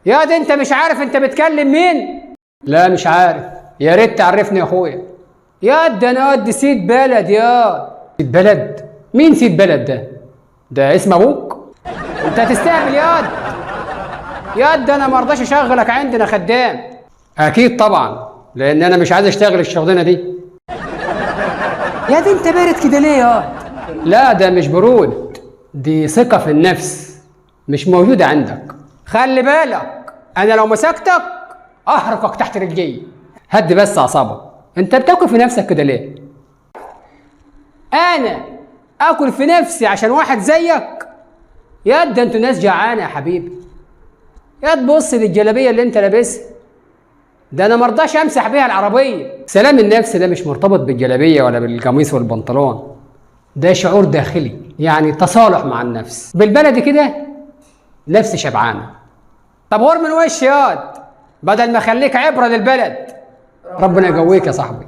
يا دي انت مش عارف انت بتكلم مين؟ لا مش عارف. يا ريت تعرفني يا اخويا. يا ده انا قد سيد بلد. يا سيد بلد؟ مين سيد بلد ده؟ ده اسم ابوك؟ انت هتستهبل يا ده انا ما ارضاش اشغلك عندنا خدام. اكيد طبعا، لان انا مش عايز اشتغل الشغلانه دي. يا دي انت بارد كده ليه يا؟ لا ده مش برود، دي ثقه في النفس مش موجوده عندك. خلي بالك انا لو مسكتك احرقك تحت رجلي. هدي بس اعصابك، انت بتاكل في نفسك كده ليه؟ انا اكل في نفسي عشان واحد زيك؟ يا ده انتوا ناس جعانه يا حبيبي. يا تبص للجلابيه اللي انت لابسها، ده انا مرضاش امسح بيها العربيه. سلام النفس ده مش مرتبط بالجلابيه ولا بالقميص والبنطلون، ده شعور داخلي، يعني تصالح مع النفس، بالبلدي كده نفسي شبعانه. طب غور من وش ياض بدل ما اخليك عبره للبلد. ربنا يقويك يا صاحبي.